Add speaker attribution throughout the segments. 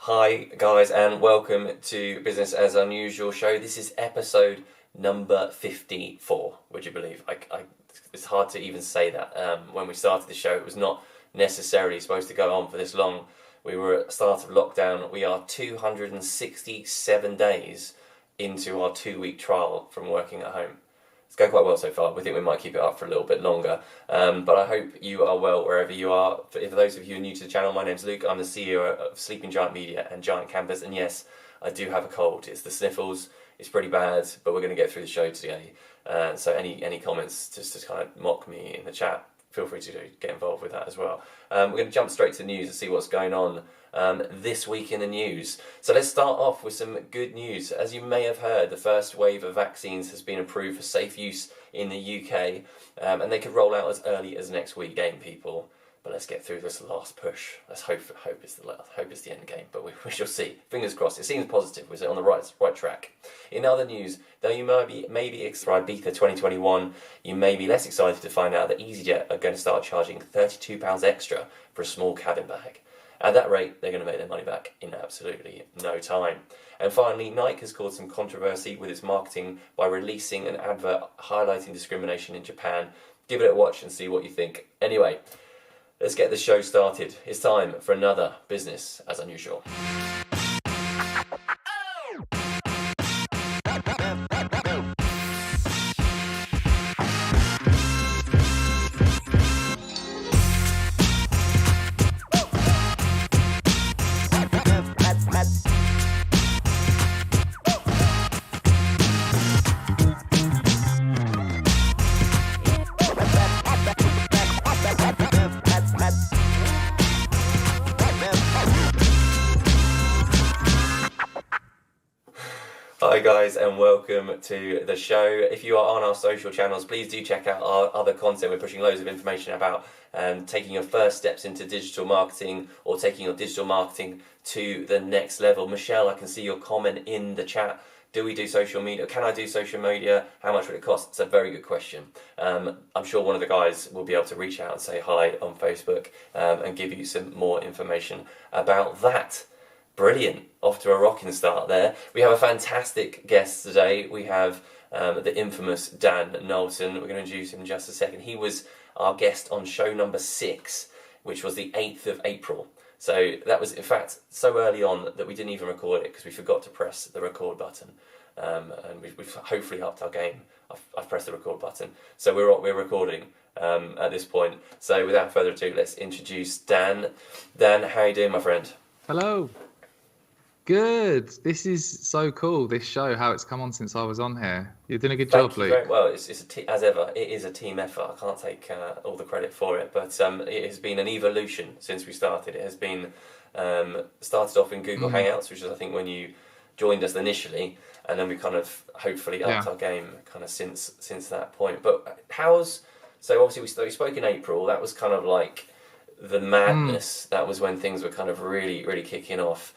Speaker 1: Hi guys and welcome to Business as Unusual show. This is episode number 54, would you believe? It's hard to even say that. When we started the show it was not necessarily supposed to go on for this long. We were at the start of lockdown. We are 267 days into our 2-week trial from working at home. It's going quite well so far. We think we might keep it up for a little bit longer. But I hope you are well wherever you are. For those of you who are new to the channel, my name's Luke. I'm the CEO of Sleeping Giant Media and Giant Campus. And yes, I do have a cold. It's the sniffles. It's pretty bad, but we're going to get through the show today. So any comments just to kind of mock me in the chat, feel free to get involved with that as well. We're going to jump straight to the news and see what's going on this week in the news. So let's start off with some good news. As you may have heard, the first wave of vaccines has been approved for safe use in the UK, and they could roll out as early as next week. Again, people, but let's get through this last push. Let's hope it's the end game, but we shall see. Fingers crossed. It seems positive. We're on the right track. In other news, though you maybe excited Ibiza 2021, you may be less excited to find out that EasyJet are going to start charging £32 extra for a small cabin bag. At that rate, they're going to make their money back in absolutely no time. And finally, Nike has caused some controversy with its marketing by releasing an advert highlighting discrimination in Japan. Give it a watch and see what you think. Anyway, let's get the show started. It's time for another Business as Unusual. Hi guys and welcome to the show. If you are on our social channels, please do check out our other content. We're pushing loads of information about taking your first steps into digital marketing or taking your digital marketing to the next level. Michelle, I can see your comment in the chat. Do we do social media? Can I do social media? How much would it cost? It's a very good question. I'm sure one of the guys will be able to reach out and say hi on Facebook and give you some more information about that. Brilliant. Off to a rocking start there. We have a fantastic guest today. We have the infamous Dan Knowlton. We're going to introduce him in just a second. He was our guest on show number 6, which was the 8th of April. So that was, in fact, so early on that we didn't even record it because we forgot to press the record button. And we've hopefully upped our game. I've pressed the record button. So we're recording at this point. So without further ado, let's introduce Dan. Dan, how are you doing, my friend?
Speaker 2: Hello. Good. This is so cool. This show, how it's come on since I was on here. You're doing a good job, Luke.
Speaker 1: Very well. It's as ever. It is a team effort. I can't take all the credit for it, but it has been an evolution since we started. It has been started off in Google Hangouts, which is I think when you joined us initially, and then we kind of hopefully upped our game kind of since that point. But so obviously we spoke in April. That was kind of like the madness. That was when things were kind of really kicking off.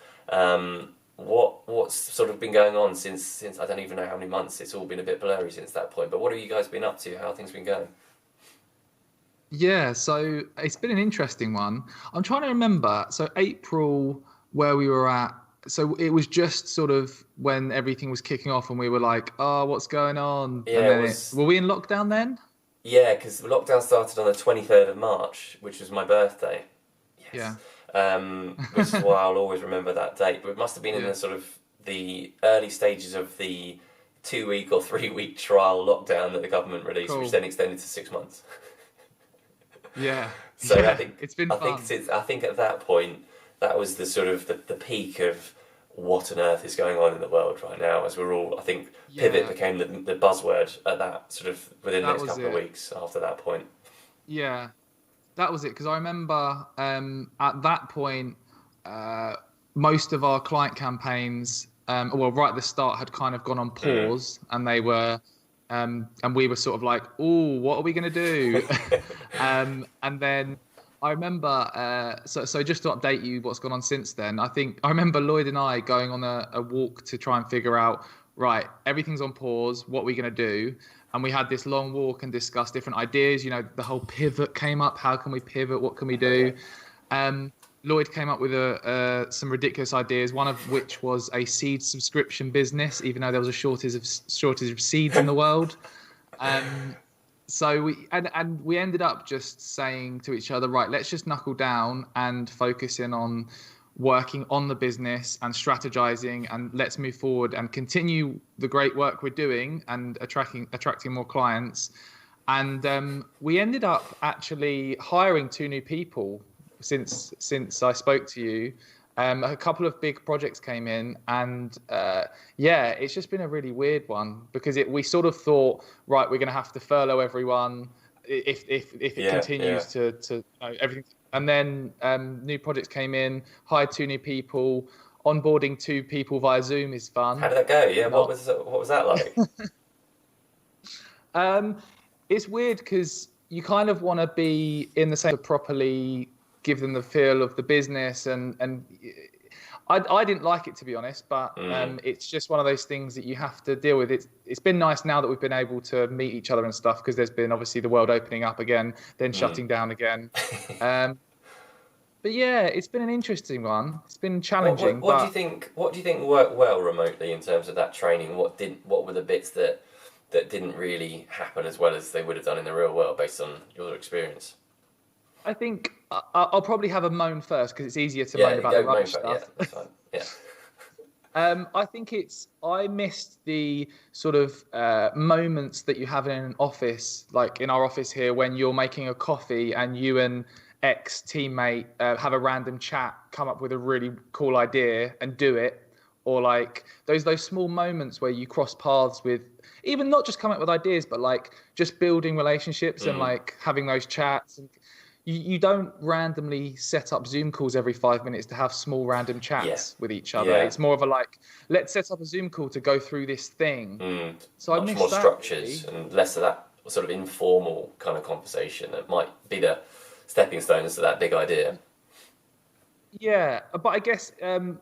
Speaker 1: What's sort of been going on since I don't even know how many months. It's all been a bit blurry since that point, but what have you guys been up to? How have things been going?
Speaker 2: Yeah, so it's been an interesting one. I'm trying to remember. So April, where we were at, so it was just sort of when everything was kicking off and we were like, oh, what's going on?
Speaker 1: Yeah,
Speaker 2: and then were we in lockdown then?
Speaker 1: Yeah, because the lockdown started on the 23rd of March, which was my birthday. Yes.
Speaker 2: Yeah.
Speaker 1: Which is why I'll always remember that date. But it must have been in the sort of the early stages of the 2-week or 3-week trial lockdown that the government released, which then extended to 6 months.
Speaker 2: Yeah.
Speaker 1: So
Speaker 2: yeah.
Speaker 1: I think
Speaker 2: it's been fun.
Speaker 1: I think at that point that was the sort of the peak of what on earth is going on in the world right now. As we're all, I think, pivot became the buzzword at that sort of within the next couple of weeks after that point.
Speaker 2: Yeah. That was it, because I remember at that point, most of our client campaigns, right at the start, had kind of gone on pause, and they were, and we were sort of like, "Oh, what are we going to do?" And then I remember, so just to update you, what's gone on since then. I remember Lloyd and I going on a walk to try and figure out, right, everything's on pause. What are we going to do? And we had this long walk and discussed different ideas. You know, the whole pivot came up. How can we pivot? What can we do? Lloyd came up with some ridiculous ideas. One of which was a seed subscription business, even though there was a shortage of seeds in the world. So we ended up just saying to each other, right, let's just knuckle down and focus in on working on the business and strategizing, and let's move forward and continue the great work we're doing and attracting more clients. And we ended up actually hiring 2 new people since I spoke to you. A couple of big projects came in, and it's just been a really weird one because we sort of thought, right, we're going to have to furlough everyone if it continues to everything. And then new projects came in, hired 2 new people. Onboarding 2 people via Zoom is fun.
Speaker 1: How did that go? Yeah, what was that like?
Speaker 2: It's weird because you kind of want to be in the same properly, give them the feel of the business, and I didn't like it, to be honest, but it's just one of those things that you have to deal with. It's been nice now that we've been able to meet each other and stuff, because there's been obviously the world opening up again, then shutting down again. But yeah, it's been an interesting one. It's been challenging.
Speaker 1: What do you think worked well remotely in terms of that training? What were the bits that didn't really happen as well as they would have done in the real world based on your experience?
Speaker 2: I think I'll probably have a moan first because it's easier to moan about the rubbish stuff.
Speaker 1: Yeah, that's fine. Yeah.
Speaker 2: I think I missed the sort of moments that you have in an office, like in our office here, when you're making a coffee and you and ex-teammate have a random chat, come up with a really cool idea and do it, or like those small moments where you cross paths with, even not just coming up with ideas, but like just building relationships and like having those chats. And you don't randomly set up Zoom calls every 5 minutes to have small random chats with each other. It's more of a like, let's set up a Zoom call to go through this thing. So
Speaker 1: much more structures and less of that sort of informal kind of conversation that might be the stepping stones to that big idea. Yeah,
Speaker 2: but I guess to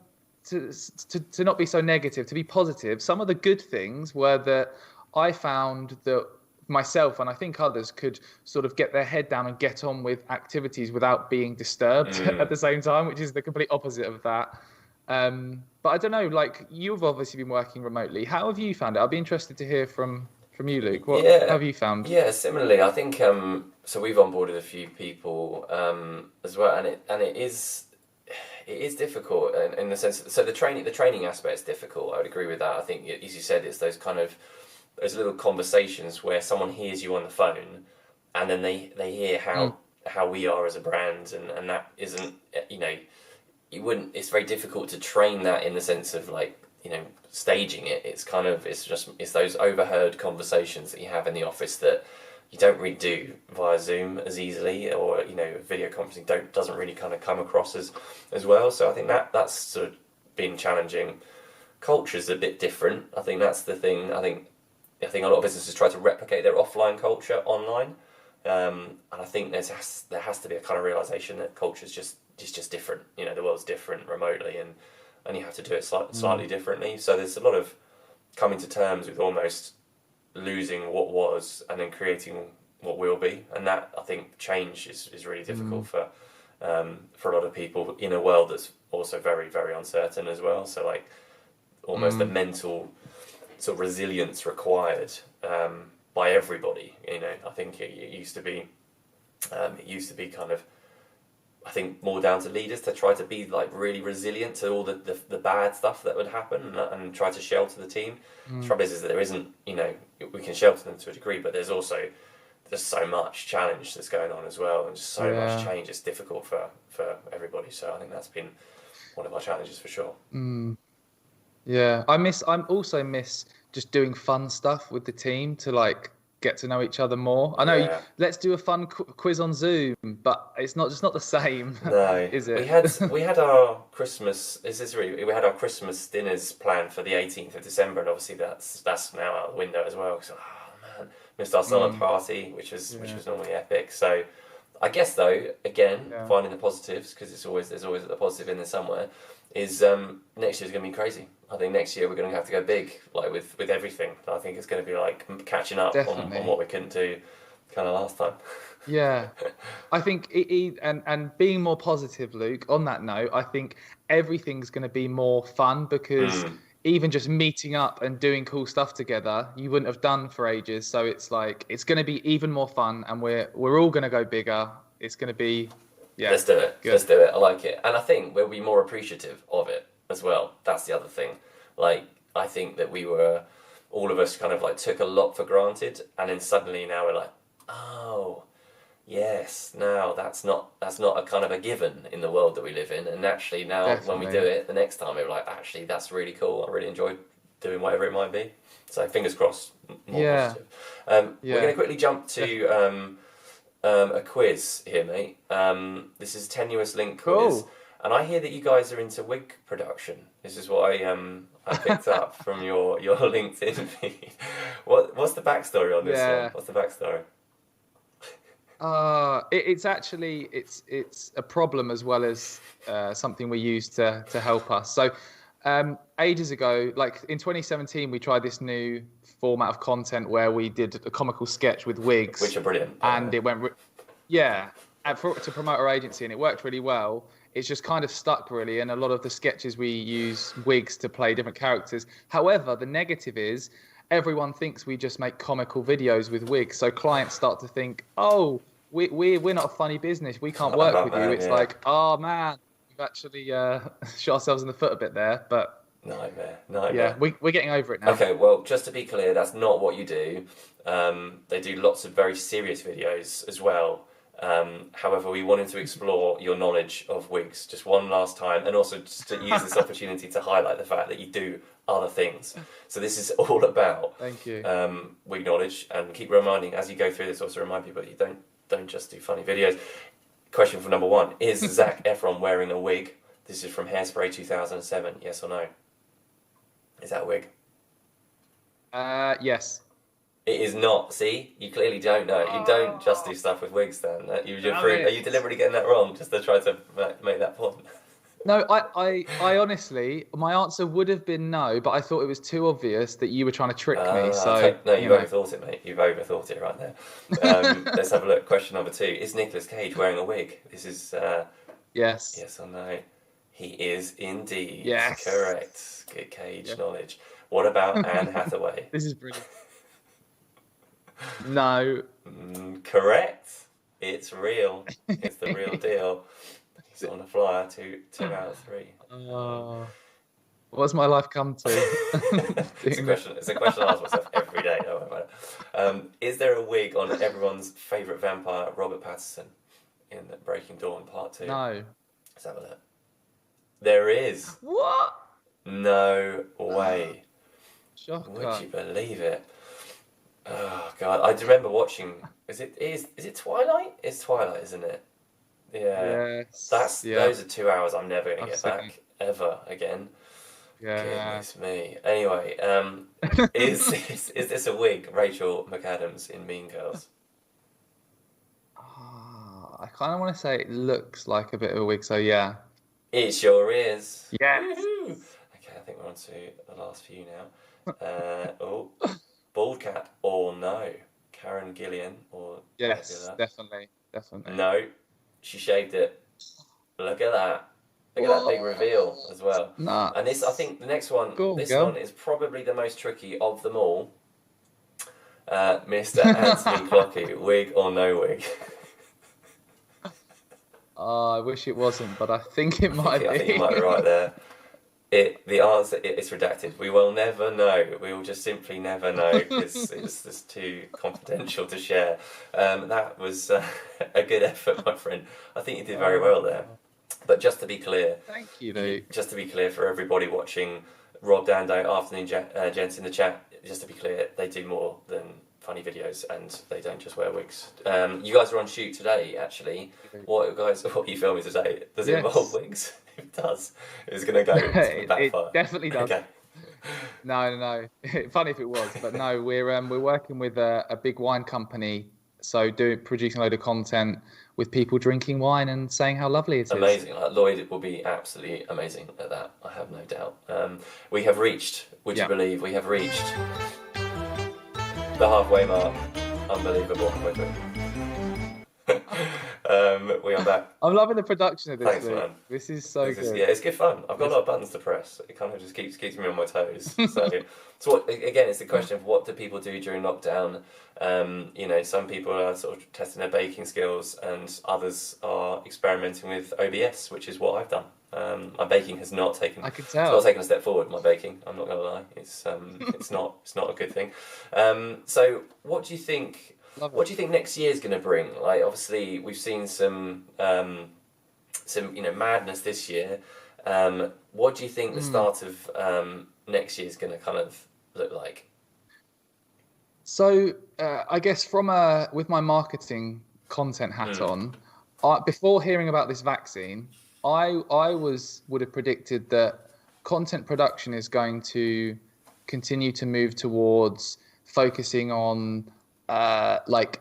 Speaker 2: not be so negative, to be positive, some of the good things were that I found that myself, and I think others, could sort of get their head down and get on with activities without being disturbed at the same time, which is the complete opposite of that. But I don't know, like, you've obviously been working remotely. How have you found it? I'd be interested to hear from you, Luke. How have you found?
Speaker 1: Yeah, similarly, I think so we've onboarded a few people as well, and it is difficult in the sense that, so the training aspect is difficult. I would agree with that. I think, as you said, it's those little conversations where someone hears you on the phone and then they hear how we are as a brand, and that isn't, it's very difficult to train that in the sense of like, staging it. It's those overheard conversations that you have in the office that you don't really do via Zoom as easily, or video conferencing doesn't really kind of come across as well. So I think that's sort of been challenging. Culture's a bit different. I think that's the thing. I think a lot of businesses try to replicate their offline culture online, and I think there has to be a kind of realization that culture is just different. The world's different remotely, and you have to do it slightly differently. So there's a lot of coming to terms with almost losing what was and then creating what will be, and that, I think, change is really difficult for a lot of people in a world that's also very, very uncertain as well. So like almost the mental sort of resilience required by everybody. I think it used to be kind of, I think, more down to leaders to try to be like really resilient to all the bad stuff that would happen and try to shelter the team. The trouble is that there isn't, we can shelter them to a degree, but there's also just so much challenge that's going on as well, and just so much change. It's difficult for everybody. So I think that's been one of our challenges for sure.
Speaker 2: Yeah, I also miss just doing fun stuff with the team to like get to know each other more. I know let's do a fun quiz on Zoom, but it's not the same.
Speaker 1: No,
Speaker 2: is it?
Speaker 1: We had our Christmas. We had our Christmas dinners planned for the 18th of December, and obviously that's now out the window as well. So, missed our summer party, which was normally epic. So, I guess though, again, finding the positives, because there's always a positive in there somewhere. Is next year's going to be crazy. I think next year we're going to have to go big, like with everything. I think it's going to be like catching up on what we couldn't do kind of last time.
Speaker 2: Yeah, I think and being more positive, Luke. On that note, I think everything's going to be more fun because even just meeting up and doing cool stuff together, you wouldn't have done for ages. So it's like it's going to be even more fun, and we're all going to go bigger. It's going to be, yeah,
Speaker 1: Let's do it.
Speaker 2: good.
Speaker 1: Let's do it. I like it, and I think we'll be more appreciative of it as well. That's the other thing. Like, I think that all of us kind of like took a lot for granted, and then suddenly now we're like, oh. Yes, now that's not a kind of a given in the world that we live in, and actually now when we
Speaker 2: Definitely.
Speaker 1: do it the next time, we're like, actually that's really cool. I really enjoyed doing whatever it might be. So fingers crossed, more
Speaker 2: Yeah,
Speaker 1: positive.
Speaker 2: yeah,
Speaker 1: We're going to quickly jump to a quiz here, mate. This is Tenuous Link quiz,
Speaker 2: cool.
Speaker 1: and I hear that you guys are into wig production. This is what I picked up from your LinkedIn feed. What's the backstory on this one?
Speaker 2: Yeah.
Speaker 1: What's the backstory?
Speaker 2: It's actually it's a problem as well as something we use to help us. So ages ago, like in 2017, we tried this new format of content where we did a comical sketch with wigs,
Speaker 1: Which are brilliant.
Speaker 2: and it went, to promote our agency, and it worked really well. It's just kind of stuck really, and a lot of the sketches we use wigs to play different characters. However, the negative is everyone thinks we just make comical videos with wigs, so clients start to think, oh, we're not a funny business, we can't work with you. It's like, oh man, we've actually shot ourselves in the foot a bit there, but
Speaker 1: Nightmare.
Speaker 2: yeah, we're getting over it now.
Speaker 1: Okay, well, just to be clear, that's not what you do. They do lots of very serious videos as well. However, we wanted to explore your knowledge of wigs just one last time, and also just to use this opportunity to highlight the fact that you do other things. So this is all about
Speaker 2: Thank you.
Speaker 1: wig knowledge, and keep reminding as you go through this, also remind people that you don't just do funny videos. Question for number one: is Zac Efron wearing a wig? This is from Hairspray 2007. Yes or no? Is that a wig?
Speaker 2: Yes.
Speaker 1: It is not. See, you clearly don't know. You don't just do stuff with wigs. Then are you deliberately getting that wrong just to try to make that point?
Speaker 2: No, I honestly, my answer would have been no, but I thought it was too obvious that you were trying to trick me. So
Speaker 1: no, you've overthought it, mate. You've overthought it right there. Let's have a look. Question number two: is Nicolas Cage wearing a wig? This is
Speaker 2: yes.
Speaker 1: yes or no. He is indeed.
Speaker 2: Yes.
Speaker 1: Correct. Good Cage knowledge. What about Anne Hathaway?
Speaker 2: This is brilliant. No.
Speaker 1: Correct. It's real. It's the real deal. He's on the flyer. Two out of three.
Speaker 2: What's my life come to?
Speaker 1: It's a question I ask myself every day. Don't worry about it. Is there a wig on everyone's favourite vampire, Robert Pattinson, in Breaking Dawn Part 2?
Speaker 2: No.
Speaker 1: Let's have a look. There is.
Speaker 2: What?
Speaker 1: No way.
Speaker 2: Shocker.
Speaker 1: Would you believe it? Oh God! I remember watching. Is it Twilight? It's Twilight, isn't it? Yeah.
Speaker 2: Yes.
Speaker 1: Those are 2 hours I'm never gonna
Speaker 2: I've
Speaker 1: get
Speaker 2: seen
Speaker 1: back ever again.
Speaker 2: Yeah.
Speaker 1: Goodness me. Anyway, is this a wig, Rachel McAdams in Mean Girls?
Speaker 2: I kind of want to say it looks like a bit of a wig, so yeah.
Speaker 1: It sure is.
Speaker 2: Yes.
Speaker 1: Woohoo! Okay, I think we're on to the last few now. Bald cap or no? Karen Gillian or
Speaker 2: Yes, definitely.
Speaker 1: No, she shaved it. Look at that. Look at that big reveal as well.
Speaker 2: Nuts.
Speaker 1: And this, I think, the next one. One is probably the most tricky of them all. Mr. Anthony Clocky, wig or no wig?
Speaker 2: I wish it wasn't, but I think it might be.
Speaker 1: I think you might be right there. The answer is redacted. We will never know. We will just simply never know because it's just too confidential to share. That was a good effort, my friend. I think you did very well there. But just to be clear,
Speaker 2: thank you, Luke.
Speaker 1: Just to be clear for everybody watching, Rob Dando, afternoon gents in the chat. Just to be clear, they do more than funny videos, and they don't just wear wigs. You guys are on shoot today, actually. What are you filming today? Does it involve wigs? It does. It's going to go backfire.
Speaker 2: It definitely does.
Speaker 1: Okay.
Speaker 2: No. Funny if it was, but no. We're working with a big wine company, so producing a load of content with people drinking wine and saying how lovely it is.
Speaker 1: Amazing. Lloyd will be absolutely amazing at that. I have no doubt. We have reached. Would you believe we have reached the halfway mark? Unbelievable quickly. We are back.
Speaker 2: I'm loving the production of this.
Speaker 1: Thanks,
Speaker 2: Luke.
Speaker 1: man.
Speaker 2: This is so good.
Speaker 1: Yeah, it's good fun. I've got a lot of buttons to press. It kind of just keeps me on my toes. So what, again, it's the question of what do people do during lockdown? Some people are sort of testing their baking skills, and others are experimenting with OBS, which is what I've done. My baking has not taken.
Speaker 2: I can
Speaker 1: It's
Speaker 2: tell.
Speaker 1: not taken a step forward. My baking, I'm not going to lie. It's not a good thing. So what do you think? What do you think next year is going to bring? Like, obviously, we've seen some madness this year. What do you think the start of next year is going to kind of look like?
Speaker 2: So I guess with my marketing content hat on, before hearing about this vaccine, I would have predicted that content production is going to continue to move towards focusing on like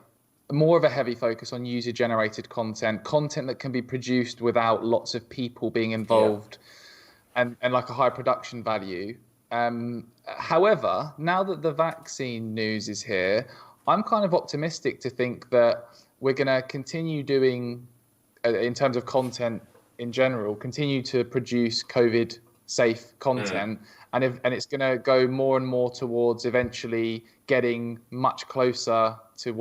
Speaker 2: more of a heavy focus on user-generated content that can be produced without lots of people being involved, and like a high production value. However, now that the vaccine news is here, I'm kind of optimistic to think that we're going to continue doing, in terms of content in general, continue to produce COVID-safe content, and it's going to go more and more towards eventually getting much closer to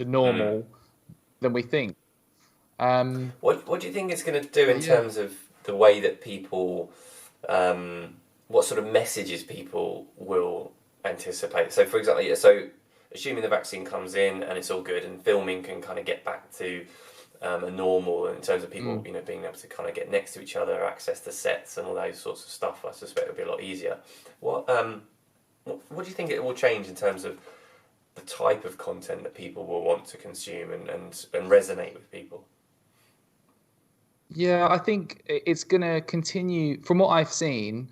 Speaker 2: normal than we think.
Speaker 1: What do you think it's going to do in terms of the way that people, what sort of messages people will anticipate? So, for example, assuming the vaccine comes in and it's all good and filming can kind of get back to a normal in terms of people, being able to kind of get next to each other, access to sets and all those sorts of stuff, I suspect it'll be a lot easier. What do you think it will change in terms of the type of content that people will want to consume and resonate with people?
Speaker 2: Yeah, I think it's going to continue. From what I've seen,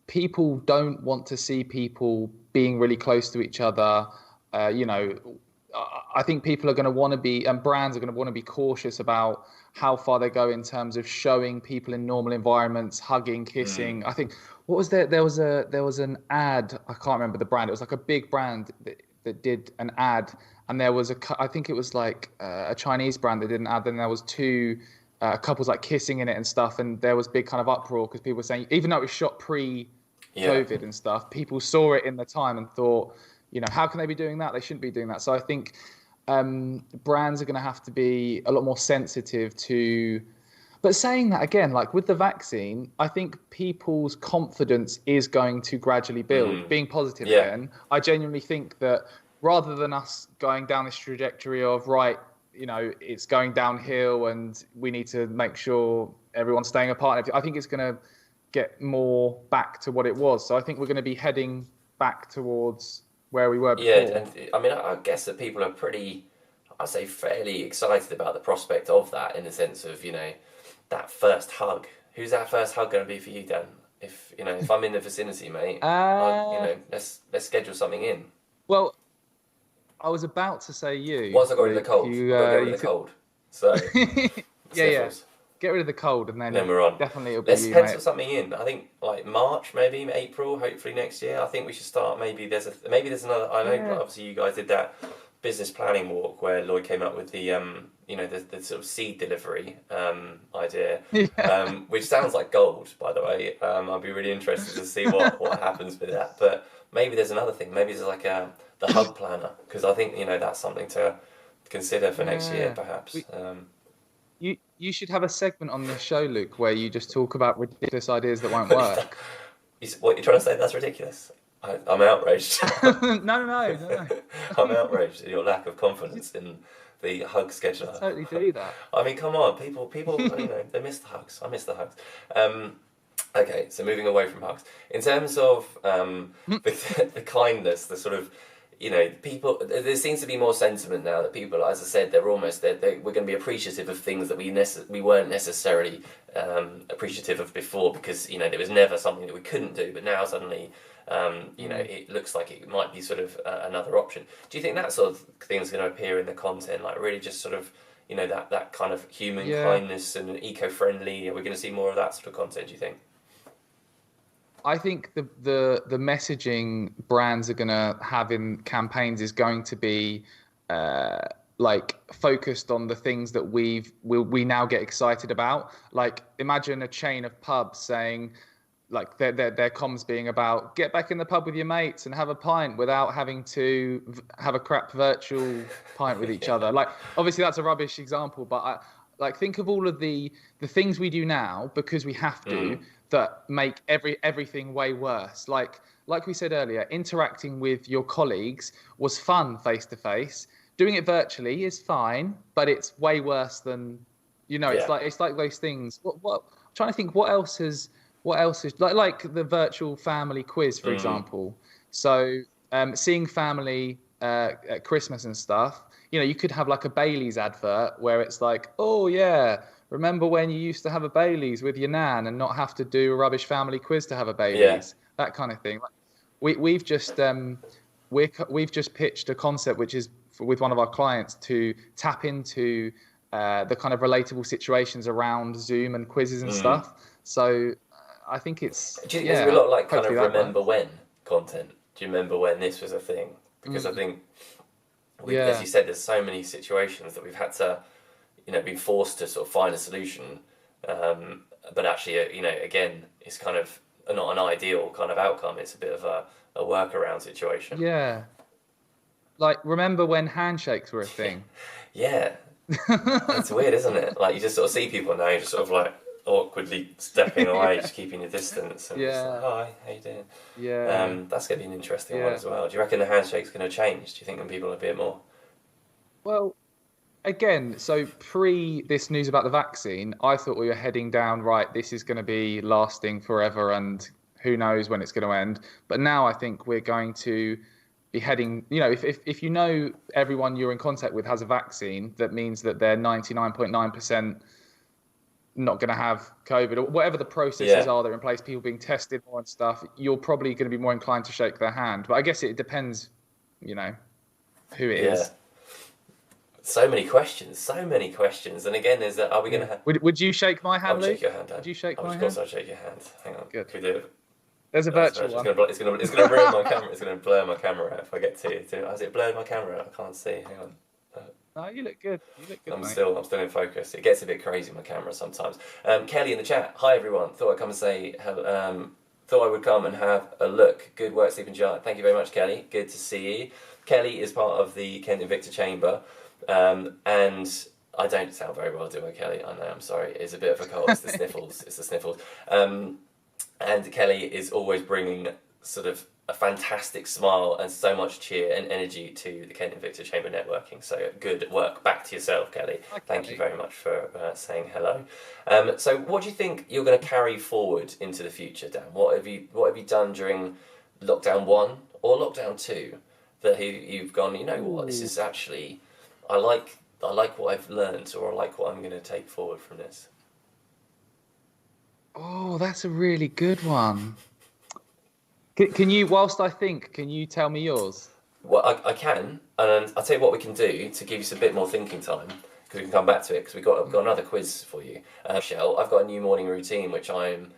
Speaker 2: people don't want to see people being really close to each other. I think people are going to want to be, and brands are going to want to be cautious about how far they go in terms of showing people in normal environments, hugging, kissing. I think, what was there? There was an ad. I can't remember the brand. It was like a big brand that did an ad, and there was I think it was like a Chinese brand that did an ad. Then there was two couples like kissing in it and stuff, and there was big kind of uproar because people were saying, even though it was shot pre-COVID and stuff, people saw it in the time and thought, how can they be doing that? They shouldn't be doing that. So I think brands are going to have to be a lot more sensitive to. But saying that again, like with the vaccine, I think people's confidence is going to gradually build. Being positive again, I genuinely think that rather than us going down this trajectory of it's going downhill and we need to make sure everyone's staying apart, I think it's going to get more back to what it was. So I think we're going to be heading back towards where we were before.
Speaker 1: Yeah, and I mean, I guess that people are fairly excited about the prospect of that, in the sense of, that first hug. Who's that first hug going to be for you, Dan? If I'm in the vicinity, mate, let's schedule something in.
Speaker 2: Well, I was about to say you.
Speaker 1: Once I got rid of the cold, the cold. So
Speaker 2: yeah. Get rid of the cold, and then
Speaker 1: we're on.
Speaker 2: Definitely it'll be
Speaker 1: Let's
Speaker 2: you,
Speaker 1: pencil
Speaker 2: mate.
Speaker 1: something in. I think like March, maybe April, hopefully next year. I think we should start. Maybe there's another. I know obviously you guys did that business planning walk where Lloyd came up with the the sort of seed delivery idea, which sounds like gold, by the way. I'd be really interested to see what happens with that. But maybe there's another thing. Maybe there's like the hug planner, because I think that's something to consider for next year, perhaps.
Speaker 2: You should have a segment on this show, Luke, where you just talk about ridiculous ideas that won't work.
Speaker 1: What you're trying to say? That's ridiculous. I'm outraged.
Speaker 2: No.
Speaker 1: I'm outraged at your lack of confidence in the hug scheduler.
Speaker 2: I totally do that.
Speaker 1: I mean, come on, people, they miss the hugs. I miss the hugs. Okay, so moving away from hugs, in terms of the kindness, the sort of, people. There seems to be more sentiment now that people, as I said, we're going to be appreciative of things that we weren't necessarily appreciative of before, because there was never something that we couldn't do, but now suddenly. It looks like it might be sort of another option. Do you think that sort of thing is going to appear in the content, like really just sort of, that kind of human kindness and eco-friendly? Are we going to see more of that sort of content, do you think?
Speaker 2: I think the messaging brands are going to have in campaigns is going to be like focused on the things that we now get excited about. Like imagine a chain of pubs saying, like their comms being about get back in the pub with your mates and have a pint without having to have a crap virtual pint with each other. Like obviously that's a rubbish example, but like think of all of the things we do now because we have to that make everything way worse. Like we said earlier, interacting with your colleagues was fun face to face. Doing it virtually is fine, but it's way worse than, it's like those things. What I'm trying to think what else is like the virtual family quiz, for example. So seeing family at Christmas and stuff, you could have like a Bailey's advert where it's like, oh yeah, remember when you used to have a Bailey's with your nan and not have to do a rubbish family quiz to have a Bailey's, that kind of thing. We've just pitched a concept which is with one of our clients to tap into the kind of relatable situations around Zoom and quizzes and stuff. So I think it's
Speaker 1: is there a lot of like kind of remember when content? Do you remember when this was a thing? Because I think as you said, there's so many situations that we've had to been forced to sort of find a solution, but actually again it's kind of not an ideal kind of outcome. It's a bit of a workaround situation. Like remember when handshakes were a thing?
Speaker 2: It's
Speaker 1: weird, isn't it? Like you just sort of see people now, you're just sort of like awkwardly stepping away, just keeping your distance. And just like, hi, how you doing? That's going to be an interesting one as well. Do you reckon the handshake's going to change? Do you think when people are a bit more?
Speaker 2: Well, again, so pre this news about the vaccine, I thought we were heading down, right, this is going to be lasting forever and who knows when it's going to end. But now I think we're going to be heading, if everyone you're in contact with has a vaccine, that means that they're 99.9% not going to have COVID or whatever the processes are that are in place, people being tested more and stuff, you're probably going to be more inclined to shake their hand. But I guess it depends, who it is.
Speaker 1: So many questions. And again, is that, are we going to have...
Speaker 2: Would you shake my hand, Luke?
Speaker 1: Shake your hand, Dan.
Speaker 2: Would you shake my hand?
Speaker 1: Of course I'll shake your hand. Hang on.
Speaker 2: Good.
Speaker 1: Can we do it?
Speaker 2: There's a virtual one.
Speaker 1: It's going to ruin my camera. It's going to blur my camera out if I get to... Has it blurred my camera out? I can't see. Hang on.
Speaker 2: No, you look good.
Speaker 1: I'm still in focus. It gets a bit crazy, my camera, sometimes. Kelly in the chat. Hi, everyone. Thought I'd come and say hello. Thought I would come and have a look. Good work, Sleeping Giant. Thank you very much, Kelly. Good to see you. Kelly is part of the Kent Invicta Chamber. And I don't sound very well, do I, Kelly? I know, I'm sorry. It's a bit of a cold. It's the sniffles. And Kelly is always bringing sort of a fantastic smile and so much cheer and energy to the Kent Invicta Chamber networking. So good work. Back to yourself, Kelly.
Speaker 2: Hi,
Speaker 1: Thank you very much for saying hello. So what do you think you're going to carry forward into the future, Dan? What have you done during lockdown 1 or lockdown 2 that you've gone, what, this is actually, I like what I've learned, or I like what I'm going to take forward from this?
Speaker 2: Oh, that's a really good one. Can you, whilst I think, can you tell me yours?
Speaker 1: Well, I can, and I'll tell you what we can do to give you some bit more thinking time, because we can come back to it, because we've got another quiz for you. Michelle, I've got a new morning routine, which I'm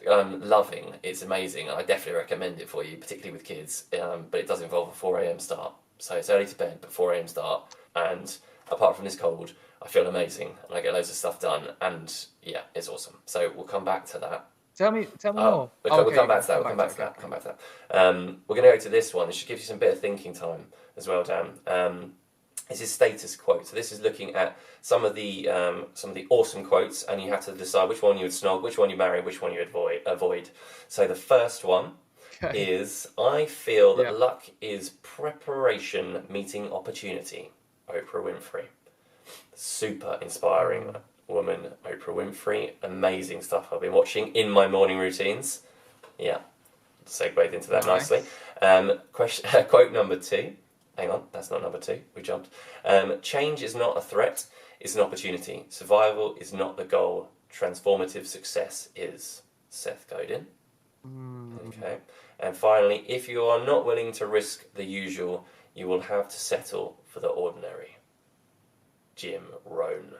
Speaker 1: loving. It's amazing, and I definitely recommend it for you, particularly with kids, but it does involve a 4 a.m. start. So it's early to bed, but 4 a.m. start, and apart from this cold, I feel amazing, and I get loads of stuff done, and yeah, it's awesome. So we'll come back to that.
Speaker 2: Tell me more.
Speaker 1: We'll come back to that. We're going to go to this one. This should give you some bit of thinking time as well, Dan. This is status quote. So this is looking at some of the awesome quotes, and you have to decide which one you would snog, which one you marry, which one you avoid. So the first one is, I feel that luck is preparation meeting opportunity. Oprah Winfrey. Super inspiring woman, Oprah Winfrey. Amazing stuff I've been watching in my morning routines. Yeah, segued into that nicely. Quote number 2. Hang on, that's not number 2. We jumped. Change is not a threat, it's an opportunity. Survival is not the goal. Transformative success is. Seth Godin. Okay. And finally, if you are not willing to risk the usual, you will have to settle for the ordinary. Jim Rohn.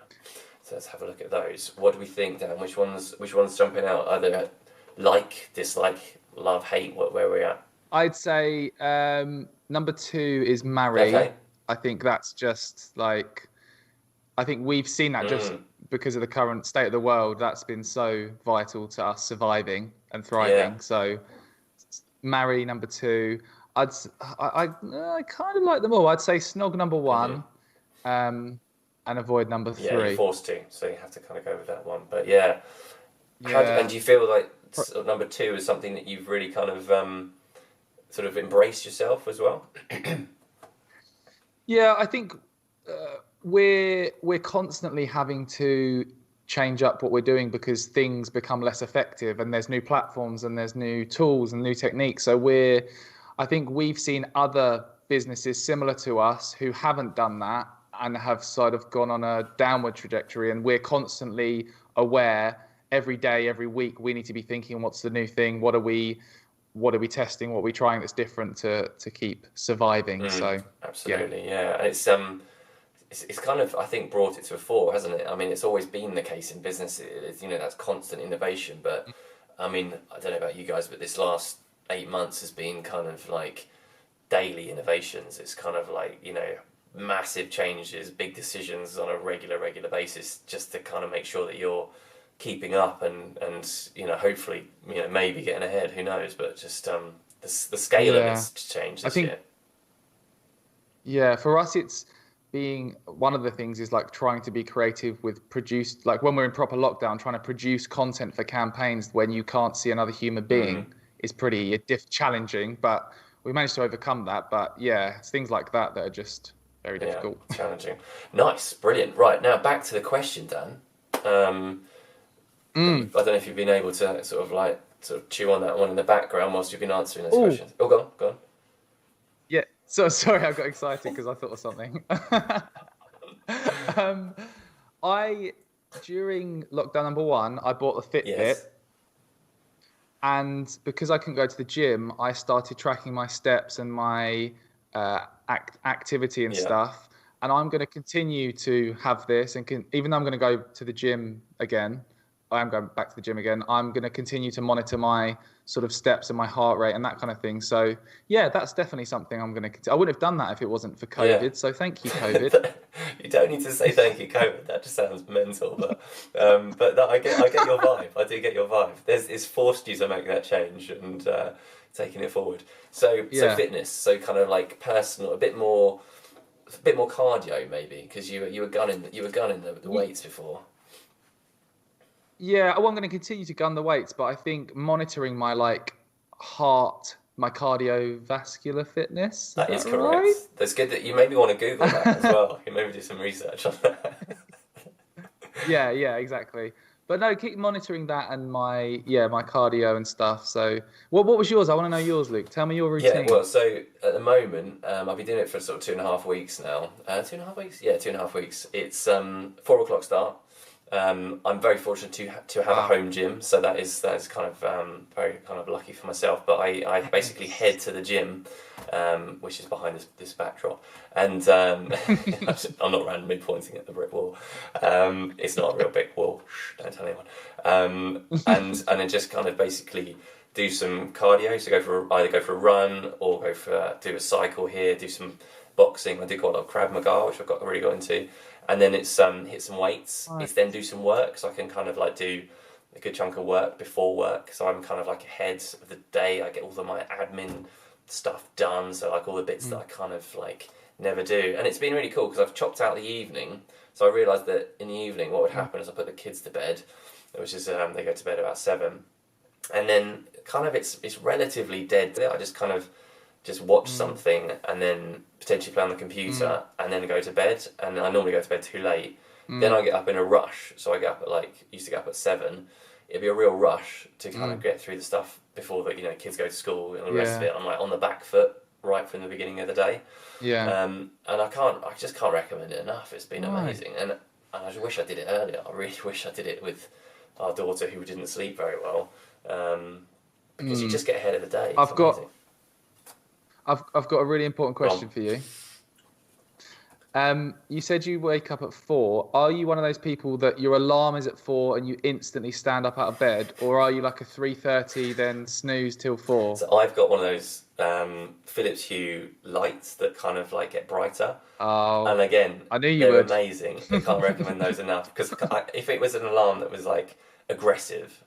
Speaker 1: So let's have a look at those. What do we think, Dan? Which one's jumping out? Either like, dislike, love, hate, where we're at?
Speaker 2: I'd say number 2 is marry.
Speaker 1: Okay.
Speaker 2: I think that's just like, I think we've seen that just because of the current state of the world. That's been so vital to us surviving and
Speaker 1: Yeah.
Speaker 2: thriving. So marry number two. I kind of like them all. I'd say snog number one, and avoid number
Speaker 1: Yeah, you're
Speaker 2: three.
Speaker 1: forced to, so you have to kind of go with that one. But yeah, and
Speaker 2: Yeah.
Speaker 1: do you feel like number two is something that you've really kind of sort of embraced yourself as well?
Speaker 2: Yeah, I think we're constantly having to change up what we're doing because things become less effective, and there's new platforms and there's new tools and new techniques. So I think we've seen other businesses similar to us who haven't done that and have sort of gone on a downward trajectory, and we're constantly aware every day, every week. We need to be thinking, what's the new thing? What are we testing? What are we trying that's different to keep surviving? So
Speaker 1: Absolutely, yeah. And it's kind of, I think, brought it to a fore, hasn't it? I mean, it's always been the case in business. It's, that's constant innovation. But I mean, I don't know about you guys, but this last 8 months has been kind of like daily innovations. It's kind of like, massive changes, big decisions on a regular basis, just to kind of make sure that you're keeping up and hopefully, maybe getting ahead. Who knows? But just the scale of it's changed this year.
Speaker 2: Yeah, for us, it's being one of the things is like trying to be creative with like when we're in proper lockdown, trying to produce content for campaigns when you can't see another human being is pretty challenging, but we managed to overcome that. But yeah, it's things like that are just very difficult.
Speaker 1: Challenging. Nice, brilliant. Right, now back to the question, Dan. I don't know if you've been able to sort of chew on that one in the background whilst you've been answering those questions. Oh, go on.
Speaker 2: Yeah, so sorry, I got excited because I thought of something. During lockdown number one, I bought a Fitbit.
Speaker 1: Yes.
Speaker 2: And because I couldn't go to the gym, I started tracking my steps and my activity and stuff. And I'm going to continue to have this, and even though I'm going to go to the gym again, I am going back to the gym again. I'm going to continue to monitor my sort of steps and my heart rate and that kind of thing. So yeah, that's definitely something I'm going to. I wouldn't have done that if it wasn't for COVID. Yeah. So thank you, COVID.
Speaker 1: You don't need to say thank you, COVID. That just sounds mental. But I get your vibe. I do get your vibe. It's forced you to make that change and taking it forward. So fitness. So kind of like personal, a bit more cardio maybe, because you were gunning the weights before.
Speaker 2: Yeah, well, I'm going to continue to gun the weights, but I think monitoring my heart, my cardiovascular fitness.
Speaker 1: That is correct. Right? That's good that you maybe want to Google that as well. You maybe do some research on that.
Speaker 2: Yeah, exactly. But no, keep monitoring that and my cardio and stuff. So, what was yours? I want to know yours, Luke. Tell me your routine.
Speaker 1: Yeah, well, so at the moment, I've been doing it for sort of 2.5 weeks now. 2.5 weeks? Yeah, 2.5 weeks. It's 4:00 start. I'm very fortunate to have a home gym, so that is kind of very kind of lucky for myself. But I basically head to the gym, which is behind this backdrop, and I'm not randomly pointing at the brick wall. It's not a real big wall. Shh, don't tell anyone. And then just kind of basically do some cardio. So either go for a run or do a cycle here. Do some boxing. I do quite a lot of Krav Maga, which I've really got into. And then it's hit some weights. Right. It's then do some work, so I can kind of do a good chunk of work before work. So I'm kind of ahead of the day. I get all of my admin stuff done. So all the bits that I kind of never do. And it's been really cool because I've chopped out the evening. So I realised that in the evening, what would happen is I put the kids to bed, which is they go to bed about 7, and then kind of it's relatively dead. I just watch something and then potentially play on the computer and then go to bed. And I normally go to bed too late. Then I get up in a rush. So I get up at used to get up at 7. It'd be a real rush to kind of get through the stuff before the kids go to school and the rest of it. I'm on the back foot right from the beginning of the day. Yeah. And I just can't recommend it enough. It's been amazing. And I just wish I did it earlier. I really wish I did it with our daughter who didn't sleep very well. Because you just get ahead of the day.
Speaker 2: I've got a really important question for you. You said you wake up at 4. Are you one of those people that your alarm is at 4 and you instantly stand up out of bed, or are you like a 3:30 then snooze till 4?
Speaker 1: So I've got one of those Philips Hue lights that kind of like get brighter.
Speaker 2: Oh,
Speaker 1: And again,
Speaker 2: I knew you
Speaker 1: they're
Speaker 2: would.
Speaker 1: amazing. I can't recommend those enough because if it was an alarm that was like aggressive,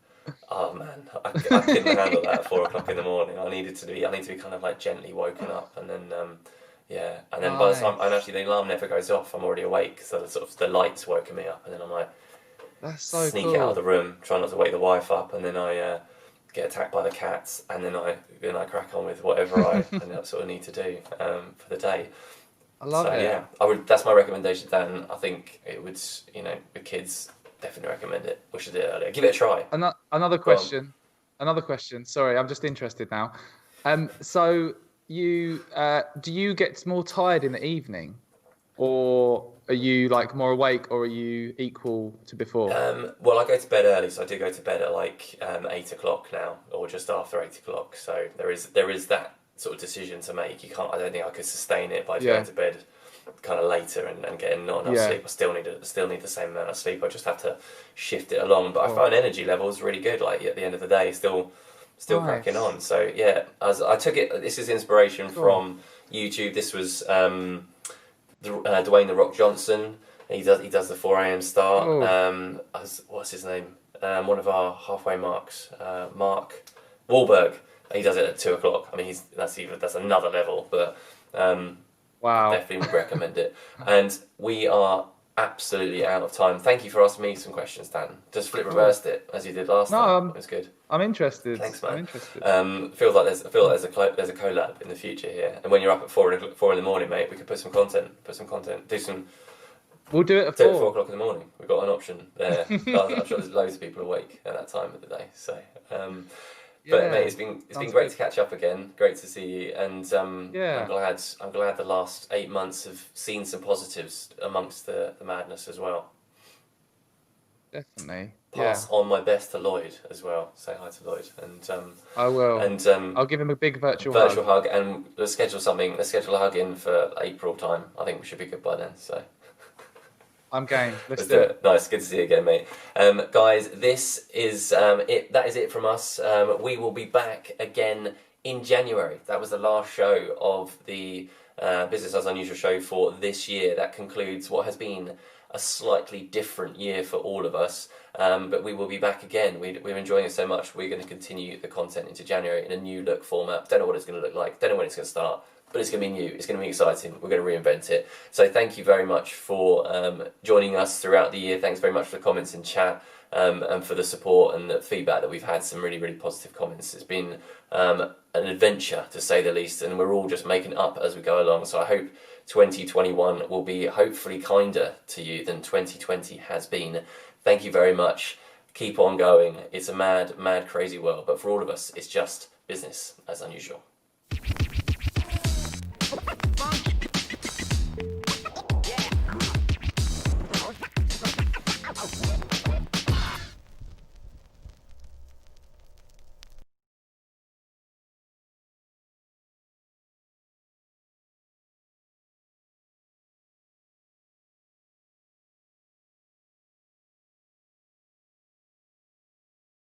Speaker 1: oh man, I couldn't handle that at 4 o'clock in the morning. I need to be kind of like gently woken up, and then yeah, and then by the time, and actually the alarm never goes off, I'm already awake. So the lights woken me up, and then I'm like,
Speaker 2: That's so
Speaker 1: sneak
Speaker 2: cool.
Speaker 1: out of the room, try not to wake the wife up, and then I get attacked by the cats, and then I crack on with whatever I sort of need to do for the day.
Speaker 2: I love it.
Speaker 1: Yeah, that's my recommendation, Dan. I think it would, with kids, definitely recommend it. We should do it earlier. Give it a try.
Speaker 2: Another question. Another question. Sorry, I'm just interested now. So you do you get more tired in the evening, or are you like more awake, or are you equal to before?
Speaker 1: Well, I go to bed early, so I do go to bed at like 8 o'clock now, or just after 8 o'clock. So there is that sort of decision to make. You can't. I don't think I could sustain it by going to bed kind of later and getting not enough sleep. I still need the same amount of sleep. I just have to shift it along. But I find energy levels really good. Like at the end of the day, still cracking on. So yeah, as I took it. This is inspiration from YouTube. This was Dwayne the Rock Johnson. He does the 4 a.m. start. What's his name? One of our halfway marks, Mark Wahlberg. He does it at 2 o'clock. I mean, that's another level, but
Speaker 2: Wow.
Speaker 1: definitely would recommend it. And we are absolutely out of time. Thank you for asking me some questions, Dan. Just reversed it as you did last time. It was good.
Speaker 2: I'm interested.
Speaker 1: Thanks, man.
Speaker 2: I'm interested.
Speaker 1: Feels like there's a collab in the future here. And when you're up at 4 in the morning, mate, we could put some content.
Speaker 2: We'll do it at
Speaker 1: Do it
Speaker 2: 4.
Speaker 1: at 4 o'clock in the morning. We've got an option there. I'm sure there's loads of people awake at that time of the day. So, but mate, it's been great to catch up again. Great to see you, and I'm glad the last 8 months have seen some positives amongst the madness as well.
Speaker 2: Definitely.
Speaker 1: Pass on my best to Lloyd as well. Say hi to Lloyd, and
Speaker 2: I will.
Speaker 1: And
Speaker 2: I'll give him a big virtual
Speaker 1: hug, and let's schedule a hug in for April time. I think we should be good by then. So.
Speaker 2: I'm game. Let's do it.
Speaker 1: Nice, good to see you again, mate. Guys, this is it. That is it from us. We will be back again in January. That was the last show of the Business as Unusual show for this year. That concludes what has been a slightly different year for all of us. But we will be back again. We're enjoying it so much. We're going to continue the content into January in a new look format. Don't know what it's going to look like. Don't know when it's going to start. But it's going to be new, it's going to be exciting, we're going to reinvent it. So thank you very much for joining us throughout the year. Thanks very much for the comments in chat and for the support and the feedback that we've had. Some really, really positive comments. It's been an adventure, to say the least, and we're all just making it up as we go along. So I hope 2021 will be hopefully kinder to you than 2020 has been. Thank you very much. Keep on going. It's a mad, mad, crazy world. But for all of us, it's just business as unusual.